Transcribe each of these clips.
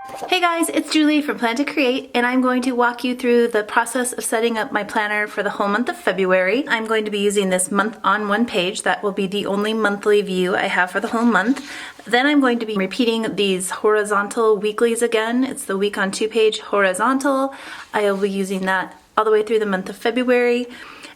Hey guys, it's Julie from Plan to Create, and I'm going to walk you through the process of setting up my planner for the whole month of February. I'm going to be using this month on one page. That will be the only monthly view I have for the whole month. Then I'm going to be repeating these horizontal weeklies again. It's the week on two page horizontal. I will be using that all the way through the month of February.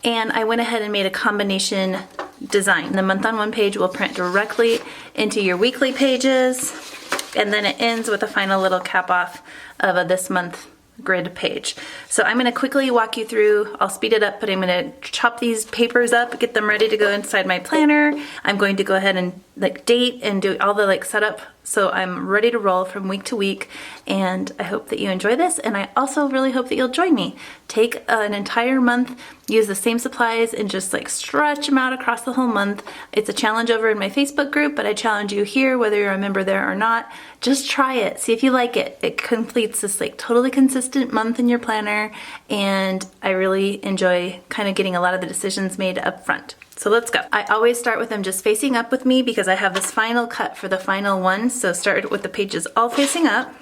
And I went ahead and made a combination design. The month on one page will print directly into your weekly pages. And then it ends with a final little cap off of a this month grid page. So I'm going to quickly walk you through. I'll speed it up, but I'm going to chop these papers up, get them ready to go inside my planner. I'm going to go ahead and date and do all the setup, so I'm ready to roll from week to week. And I hope that you enjoy this, and I also really hope that you'll join me. Take an entire month, use the same supplies, and just stretch them out across the whole month. It's a challenge over in my Facebook group, but I challenge you here, whether you're a member there or not. Just try it, see if you like it. It completes this totally consistent month in your planner, and I really enjoy kind of getting a lot of the decisions made up front. So let's go. I always start with them just facing up with me because I have this final cut for the final one. So start with the pages all facing up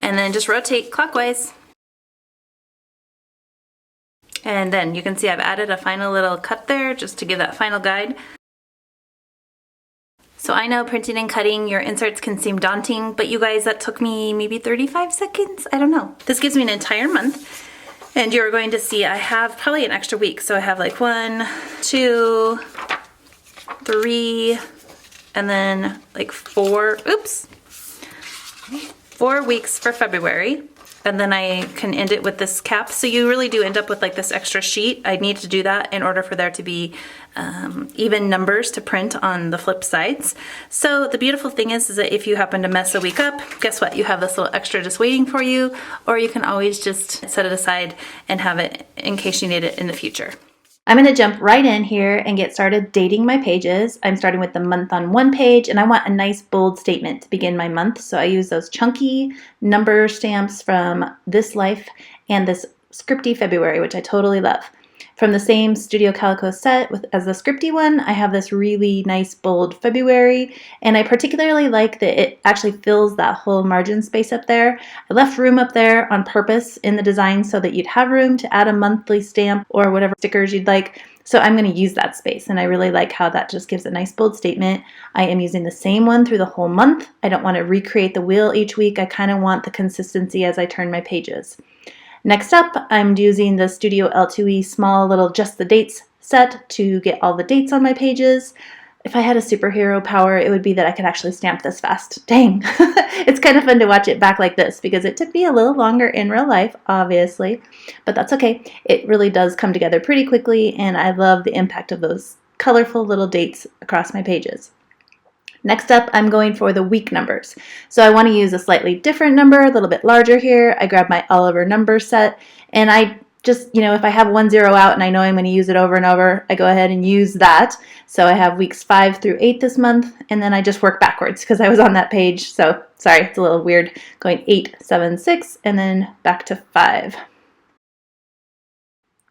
and then just rotate clockwise. And then you can see I've added a final little cut there just to give that final guide. So I know printing and cutting your inserts can seem daunting, but you guys, that took me maybe 35 seconds. I don't know. This gives me an entire month. And you're going to see I have probably an extra week. So I have 1, 2, 3, and then 4 weeks for February. And then I can end it with this cap. So you really do end up with this extra sheet. I need to do that in order for there to be even numbers to print on the flip sides. So the beautiful thing is that if you happen to mess a week up, guess what? You have this little extra just waiting for you, or you can always just set it aside and have it in case you need it in the future. I'm going to jump right in here and get started dating my pages. I'm starting with the month on one page, and I want a nice bold statement to begin my month. So I use those chunky number stamps from This Life and this Scripty February, which I totally love. From the same Studio Calico set as the Scripty one, I have this really nice bold February, and I particularly like that it actually fills that whole margin space up there. I left room up there on purpose in the design so that you'd have room to add a monthly stamp or whatever stickers you'd like. So I'm going to use that space, and I really like how that just gives a nice bold statement. I am using the same one through the whole month. I don't want to recreate the wheel each week. I kind of want the consistency as I turn my pages. Next up, I'm using the Studio L2E small little Just the Dates set to get all the dates on my pages. If I had a superhero power, it would be that I could actually stamp this fast. Dang. It's kind of fun to watch it back like this because it took me a little longer in real life, obviously, but that's okay. It really does come together pretty quickly, and I love the impact of those colorful little dates across my pages. Next up, I'm going for the week numbers. So I want to use a slightly different number, a little bit larger here. I grab my Oliver number set, and I just, if I have 1 0 out and I know I'm going to use it over and over, I go ahead and use that. So I have weeks 5 through 8 this month, and then I just work backwards because I was on that page. So sorry, it's a little weird going 8, 7, 6, and then back to 5.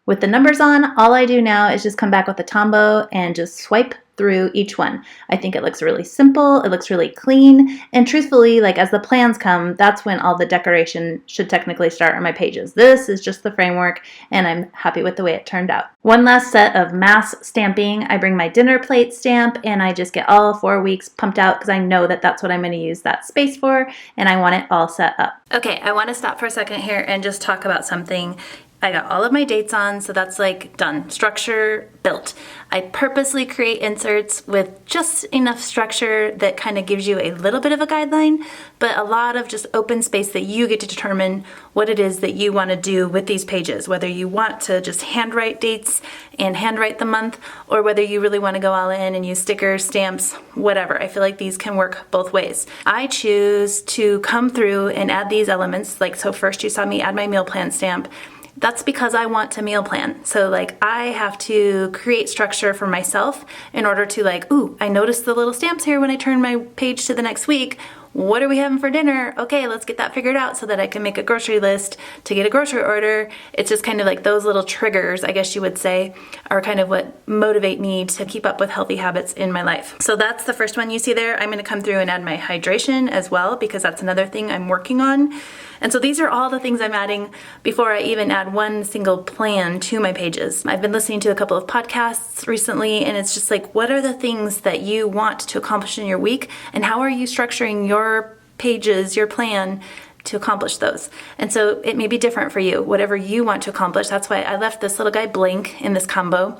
With the numbers on, all I do now is just come back with a Tombow and just swipe through each one. I think it looks really simple, it looks really clean, and truthfully, as the plans come, that's when all the decoration should technically start on my pages. This is just the framework, and I'm happy with the way it turned out. One last set of mass stamping. I bring my dinner plate stamp, and I just get all 4 weeks pumped out because I know that that's what I'm going to use that space for, and I want it all set up. Okay, I want to stop for a second here and just talk about something. I got all of my dates on, so that's done. Structure built. I purposely create inserts with just enough structure that kind of gives you a little bit of a guideline, but a lot of just open space that you get to determine what it is that you want to do with these pages, whether you want to just handwrite dates and handwrite the month, or whether you really want to go all in and use stickers, stamps, whatever. I feel like these can work both ways. I choose to come through and add these elements, so first you saw me add my meal plan stamp. That's because I want to meal plan. So I have to create structure for myself in order to ooh, I noticed the little stamps here when I turn my page to the next week. what are we having for dinner? Okay, let's get that figured out so that I can make a grocery list to get a grocery order. It's just kind of like those little triggers, I guess you would say, are kind of what motivate me to keep up with healthy habits in my life. So that's the first one you see there. I'm gonna come through and add my hydration as well, because that's another thing I'm working on. And so these are all the things I'm adding before I even add one single plan to my pages. I've been listening to a couple of podcasts recently, and it's just like, what are the things that you want to accomplish in your week, and how are you structuring your pages, your plan, to accomplish those? And so it may be different for you, whatever you want to accomplish. That's why I left this little guy blank in this combo.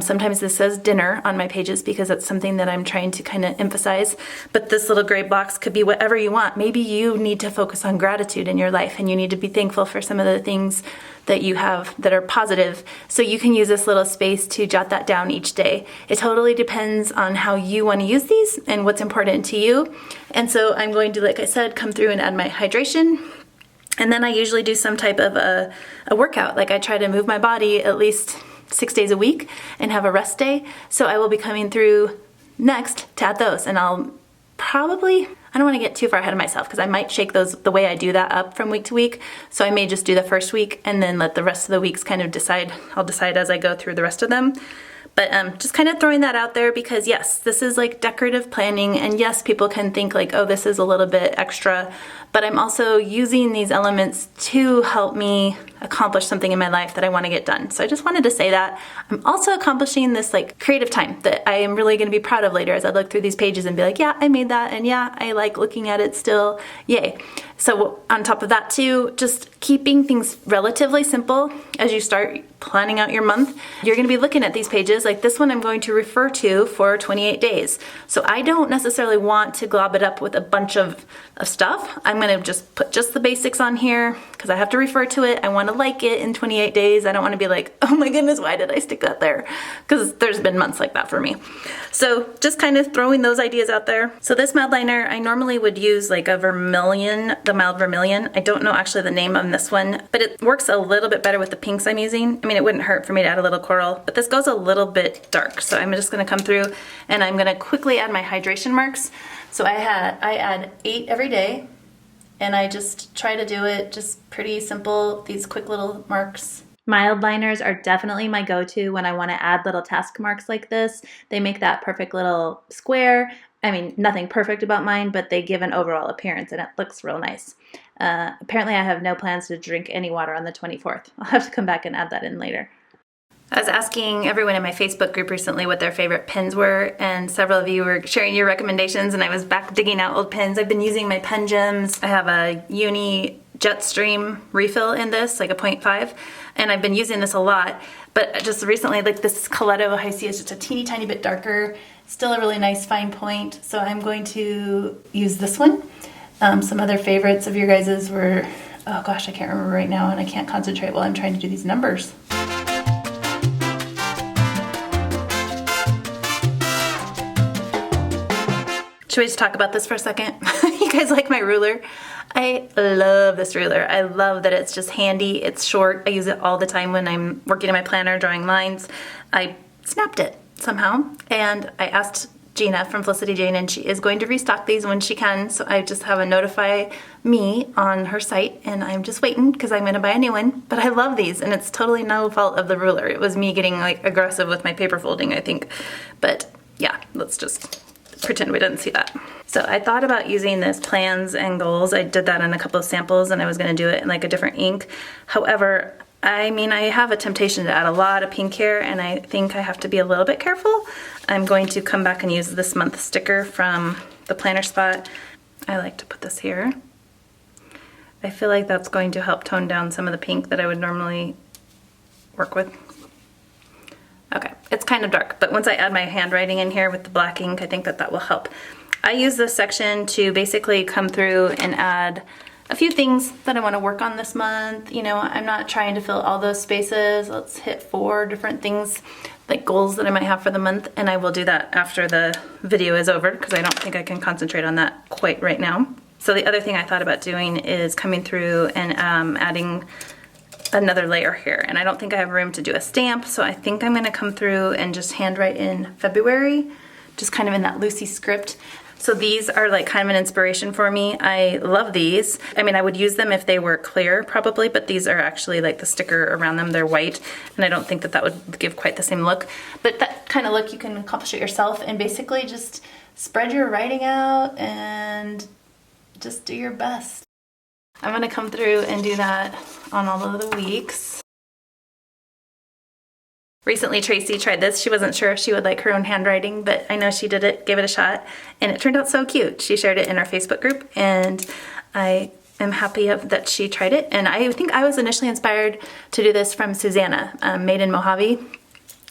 Sometimes this says dinner on my pages because it's something that I'm trying to kind of emphasize, but this little gray box could be whatever you want. Maybe you need to focus on gratitude in your life, and you need to be thankful for some of the things that you have that are positive. So you can use this little space to jot that down each day. It totally depends on how you want to use these and what's important to you. And so I'm going to, like I said, come through and add my hydration. And then I usually do some type of a workout. Like I try to move my body at least 6 days a week and have a rest day. So I will be coming through next to add those. And I'll probably, I don't want to get too far ahead of myself because I might shake those the way I do that up from week to week. So I may just do the first week and then let the rest of the weeks kind of decide. I'll decide as I go through the rest of them. But just kind of throwing that out there because yes, this is like decorative planning, and yes, people can think like, oh, this is a little bit extra, but I'm also using these elements to help me accomplish something in my life that I want to get done. So I just wanted to say that. I'm also accomplishing this like creative time that I am really going to be proud of later as I look through these pages and be like, yeah, I made that, and yeah, I like looking at it still, yay. So on top of that too, just keeping things relatively simple as you start planning out your month. You're going to be looking at these pages, like this one I'm going to refer to for 28 days. So I don't necessarily want to glob it up with a bunch of stuff. I'm going to just put just the basics on here because I have to refer to it. I want to like it in 28 days. I don't want to be like, oh my goodness, why did I stick that there? Because there's been months like that for me. So just kind of throwing those ideas out there. So this mild liner, I normally would use like a vermilion, the mild vermilion. I don't know actually the name on this one, but it works a little bit better with the pinks I'm using. I mean, it wouldn't hurt for me to add a little coral, but this goes a little bit dark. So I'm just going to come through and I'm going to quickly add my hydration marks. So I add 8 every day, and I just try to do it just pretty simple, these quick little marks. Mild liners are definitely my go-to when I want to add little task marks like this. They make that perfect little square. I mean, nothing perfect about mine, but they give an overall appearance and it looks real nice. Apparently I have no plans to drink any water on the 24th. I'll have to come back and add that in later. I was asking everyone in my Facebook group recently what their favorite pens were, and several of you were sharing your recommendations, and I was back digging out old pens. I've been using my pen gems. I have a Uni Jetstream refill in this, like a 0.5, and I've been using this a lot, but just recently, like this Coletto High C is just a teeny tiny bit darker, still a really nice fine point, so I'm going to use this one. Some other favorites of your guys's were, oh gosh, I can't remember right now, and I can't concentrate while I'm trying to do these numbers. Should we just talk about this for a second? You guys like my ruler? I love this ruler. I love that it's just handy, it's short. I use it all the time when I'm working in my planner, drawing lines. I snapped it somehow, and I asked Gina from Felicity Jane, and she is going to restock these when she can, so I just have a notify me on her site, and I'm just waiting because I'm going to buy a new one. But I love these, and it's totally no fault of the ruler. It was me getting like aggressive with my paper folding, I think. But yeah, let's just pretend we didn't see that. So I thought about using this plans and goals. I did that in a couple of samples, and I was going to do it in like a different ink. However, I mean, I have a temptation to add a lot of pink here, and I think I have to be a little bit careful. I'm going to come back and use this month sticker from the planner spot. I like to put this here. I feel like that's going to help tone down some of the pink that I would normally work with. Okay, it's kind of dark, but once I add my handwriting in here with the black ink, I think that that will help. I use this section to basically come through and add a few things that I want to work on this month. You know, I'm not trying to fill all those spaces. Let's hit 4 different things, like goals that I might have for the month, and I will do that after the video is over because I don't think I can concentrate on that quite right now. So the other thing I thought about doing is coming through and adding another layer here, and I don't think I have room to do a stamp, so I think I'm going to come through and just handwrite in February, just kind of in that Lucy script. So these are like kind of an inspiration for me. I love these. I mean, I would use them if they were clear probably, but these are actually like the sticker around them, they're white, and I don't think that that would give quite the same look. But that kind of look you can accomplish it yourself and basically just spread your writing out and just do your best. I'm gonna come through and do that on all of the weeks. Recently, Tracy tried this. She wasn't sure if she would like her own handwriting, but I know she did it, gave it a shot, and it turned out so cute. She shared it in our Facebook group, and I am happy that she tried it. And I think I was initially inspired to do this from Susanna, Made in Mojave.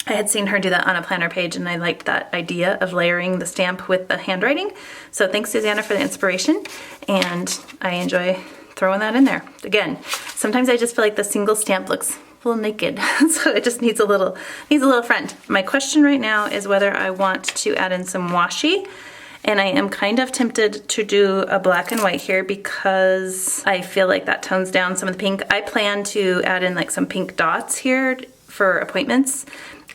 I had seen her do that on a planner page, and I liked that idea of layering the stamp with the handwriting. So thanks, Susanna, for the inspiration, and I enjoy throwing that in there. Again, sometimes I just feel like the single stamp looks a little naked, so it just needs a little front. My question right now is whether I want to add in some washi, and I am kind of tempted to do a black and white here because I feel like that tones down some of the pink. I plan to add in like some pink dots here for appointments,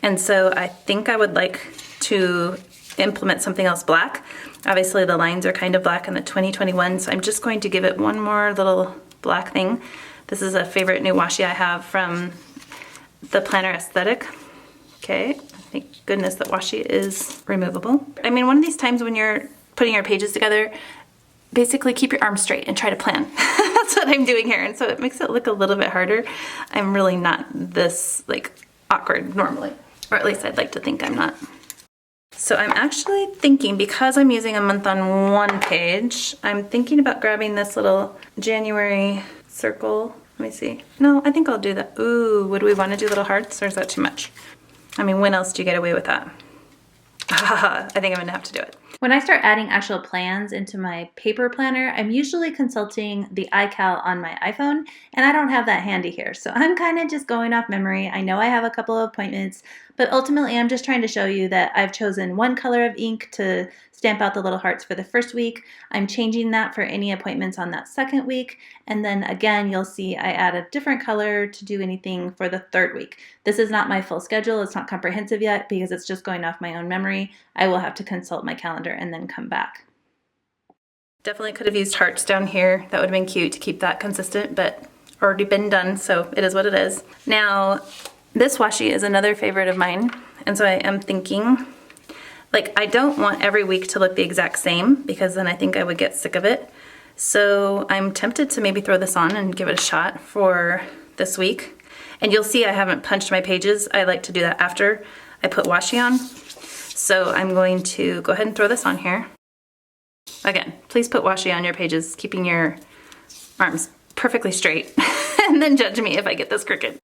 and so I think I would like to implement something else black. Obviously the lines are kind of black in the 2021, so I'm just going to give it one more little black thing. This is a favorite new washi I have from the Planner Aesthetic. Okay, thank goodness that washi is removable. I mean, one of these times when you're putting your pages together, basically keep your arms straight and try to plan. That's what I'm doing here, and so it makes it look a little bit harder. I'm really not this like awkward normally, or at least I'd like to think I'm not. So I'm actually thinking, because I'm using a month on one page, I'm thinking about grabbing this little January circle. Let me see. No, I think I'll do that. Ooh, would we want to do little hearts, or is that too much? I mean, when else do you get away with that? I think I'm gonna have to do it. When I start adding actual plans into my paper planner, I'm usually consulting the iCal on my iPhone, and I don't have that handy here. So I'm kind of just going off memory. I know I have a couple of appointments, but ultimately I'm just trying to show you that I've chosen one color of ink to stamp out the little hearts for the first week. I'm changing that for any appointments on that second week. And then again, you'll see I add a different color to do anything for the third week. This is not my full schedule. It's not comprehensive yet because it's just going off my own memory. I will have to consult my calendar and then come back. Definitely could have used hearts down here. That would have been cute to keep that consistent, but already been done, so it is what it is. Now, this washi is another favorite of mine, and so I am thinking, like, I don't want every week to look the exact same because then I think I would get sick of it. So I'm tempted to maybe throw this on and give it a shot for this week. And you'll see I haven't punched my pages. I like to do that after I put washi on. So I'm going to go ahead and throw this on here. Again, please put washi on your pages, keeping your arms perfectly straight, and then judge me if I get this crooked.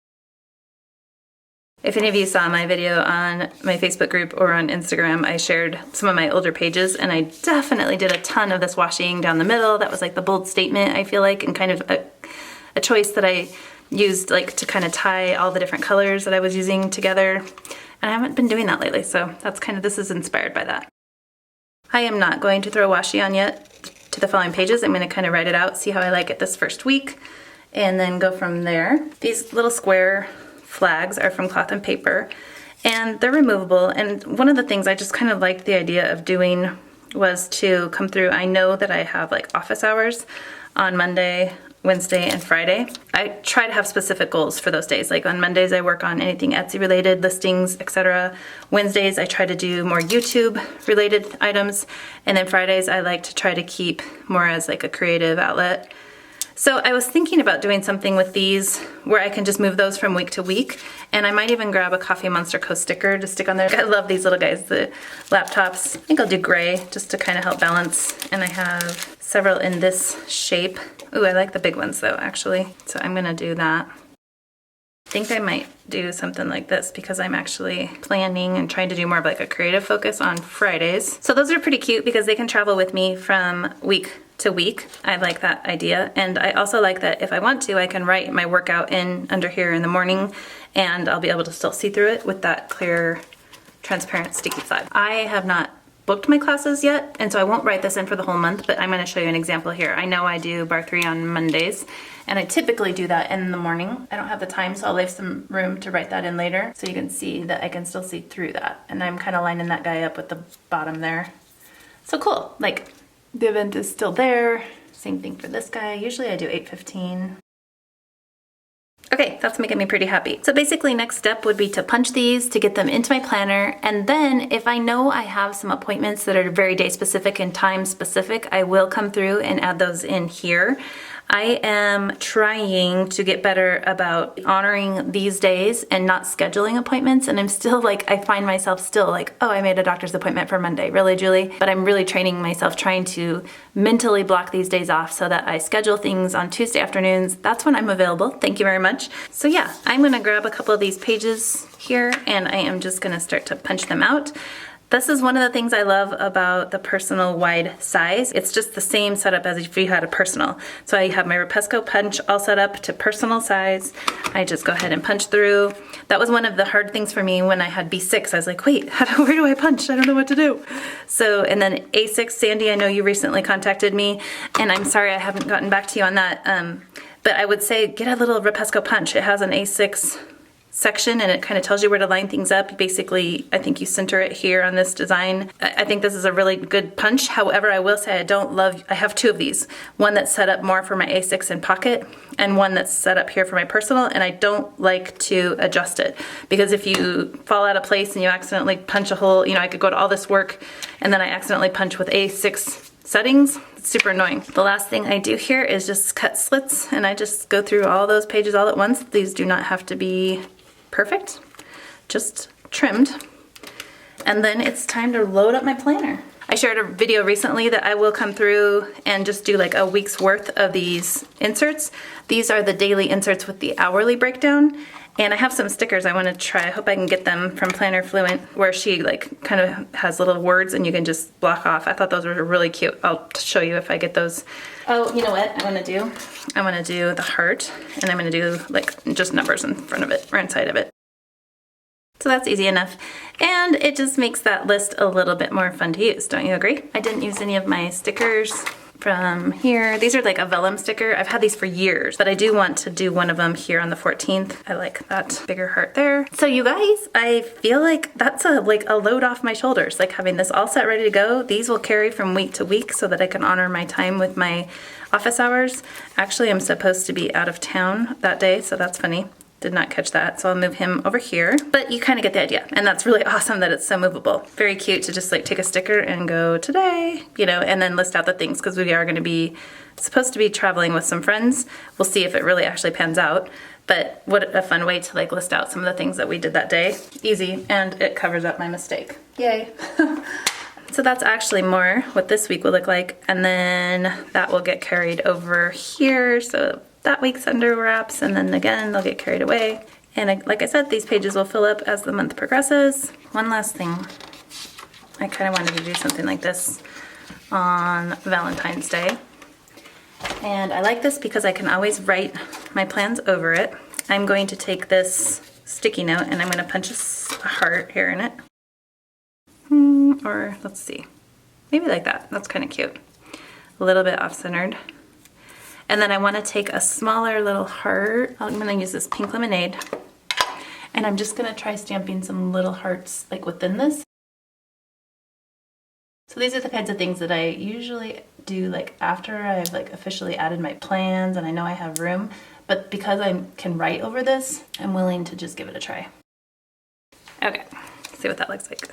If any of you saw my video on my Facebook group or on Instagram, I shared some of my older pages, and I definitely did a ton of this washing down the middle. That was like the bold statement, I feel like, and kind of a choice that I used like to kind of tie all the different colors that I was using together. And I haven't been doing that lately, so that's kind of, this is inspired by that. I am not going to throw washi on yet to the following pages. I'm going to kind of write it out, see how I like it this first week, and then go from there. These little square flags are from Cloth and Paper, and they're removable. And one of the things I just kind of liked the idea of doing was to come through. I know that I have like office hours on Monday, Wednesday, and Friday. I try to have specific goals for those days. Like on Mondays, I work on anything Etsy related, listings, etc. Wednesdays, I try to do more YouTube related items. And then Fridays, I like to try to keep more as like a creative outlet. So I was thinking about doing something with these where I can just move those from week to week, and I might even grab a Coffee Monster Co sticker to stick on there. I love these little guys, the laptops. I think I'll do gray just to kind of help balance, and I have several in this shape. Ooh, I like the big ones though, actually. So I'm gonna do that. I think I might do something like this because I'm actually planning and trying to do more of like a creative focus on Fridays. So those are pretty cute because they can travel with me from week to week. I like that idea. And I also like that if I want to, I can write my workout in under here in the morning and I'll be able to still see through it with that clear, transparent, sticky side. I have not booked my classes yet, and so I won't write this in for the whole month, but I'm going to show you an example here. I know I do bar 3 on Mondays, and I typically do that in the morning. I don't have the time, so I'll leave some room to write that in later, so you can see that I can still see through that. And I'm kind of lining that guy up with the bottom there. So cool, like the event is still there. Same thing for this guy. Usually I do 8:15. Okay, that's making me pretty happy. So basically next step would be to punch these to get them into my planner, and then if I know I have some appointments that are very day specific and time specific, I will come through and add those in here. I am trying to get better about honoring these days and not scheduling appointments, and I'm still like, I find myself still like, oh, I made a doctor's appointment for Monday. Really, Julie? But I'm really training myself, trying to mentally block these days off so that I schedule things on Tuesday afternoons. That's when I'm available. Thank you very much. So yeah, I'm gonna grab a couple of these pages here and I am just gonna start to punch them out. This is one of the things I love about the personal wide size. It's just the same setup as if you had a personal. So I have my Rapesco punch all set up to personal size. I just go ahead and punch through. That was one of the hard things for me when I had B6. I was like, wait, where do I punch? I don't know what to do. So, and then A6, Sandy, I know you recently contacted me, and I'm sorry I haven't gotten back to you on that. But I would say get a little Rapesco punch. It has an A6 section and it kind of tells you where to line things up. Basically, I think you center it here on this design. I think this is a really good punch. However, I will say I have two of these. One that's set up more for my A6 in pocket and one that's set up here for my personal, and I don't like to adjust it because if you fall out of place and you accidentally punch a hole, I could go to all this work and then I accidentally punch with A6 settings. It's super annoying. The last thing I do here is just cut slits, and I just go through all those pages all at once. These do not have to be perfect, just trimmed. And then it's time to load up my planner. I shared a video recently that I will come through and just do like a week's worth of these inserts. These are the daily inserts with the hourly breakdown. And I have some stickers I want to try. I hope I can get them from Planner Fluent, where she like kind of has little words and you can just block off. I thought those were really cute. I'll show you if I get those. Oh, you know what I want to do? I want to do the heart, and I'm going to do like just numbers in front of it or inside of it. So that's easy enough. And it just makes that list a little bit more fun to use. Don't you agree? I didn't use any of my stickers from here. These are like a vellum sticker. I've had these for years, but I do want to do one of them here on the 14th. I like that bigger heart there. So you guys, I feel like that's a load off my shoulders, like having this all set ready to go. These will carry from week to week so that I can honor my time with my office hours. Actually, I'm supposed to be out of town that day, so that's funny. Did not catch that, so I'll move him over here. But you kind of get the idea, and that's really awesome that it's so movable. Very cute to just like take a sticker and go today, and then list out the things, because we are going to be supposed to be traveling with some friends. We'll see if it really actually pans out, but what a fun way to like list out some of the things that we did that day. Easy, and it covers up my mistake. Yay. So that's actually more what this week will look like, and then that will get carried over here. So that week's under wraps, and then again, they'll get carried away. And like I said, these pages will fill up as the month progresses. One last thing. I kind of wanted to do something like this on Valentine's Day. And I like this because I can always write my plans over it. I'm going to take this sticky note and I'm going to punch a heart here in it. Or let's see, maybe like that. That's kind of cute. A little bit off-centered. And then I want to take a smaller little heart. I'm going to use this pink lemonade. And I'm just going to try stamping some little hearts like within this. So these are the kinds of things that I usually do like after I've like officially added my plans and I know I have room. But because I can write over this, I'm willing to just give it a try. Okay, let's see what that looks like.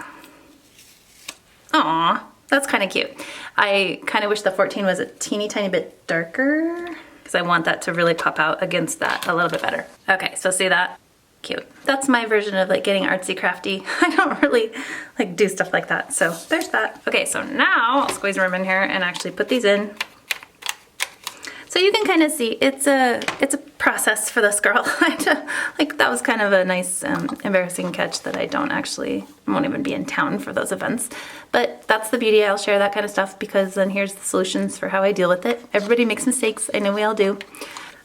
Aww. That's kind of cute. I kind of wish the 14 was a teeny tiny bit darker because I want that to really pop out against that a little bit better. Okay, so see that? Cute. That's my version of like getting artsy crafty. I don't really like do stuff like that, so there's that. Okay, so now I'll squeeze them in here and actually put these in. So you can kind of see it's a process for this girl. Like that was kind of a nice embarrassing catch that I won't even be in town for those events. But that's the beauty. I'll share that kind of stuff because then here's the solutions for how I deal with it. Everybody makes mistakes. I know we all do.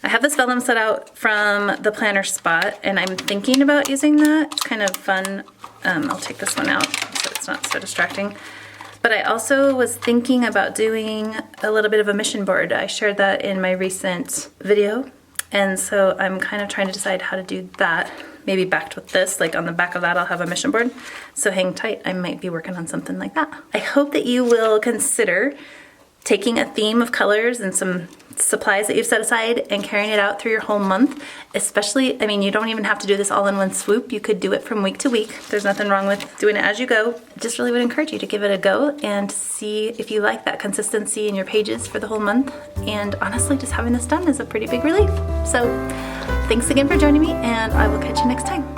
I have this vellum set out from the planner spot and I'm thinking about using that. It's kind of fun. I'll take this one out so it's not so distracting. But I also was thinking about doing a little bit of a mission board. I shared that in my recent video. And so I'm kind of trying to decide how to do that. maybe backed with this, like on the back of that I'll have a mission board. So hang tight, I might be working on something like that. I hope that you will consider taking a theme of colors and some supplies that you've set aside and carrying it out through your whole month. Especially, I mean, you don't even have to do this all in one swoop. You could do it from week to week. There's nothing wrong with doing it as you go. Just really would encourage you to give it a go and see if you like that consistency in your pages for the whole month. And honestly, just having this done is a pretty big relief. So thanks again for joining me, and I will catch you next time.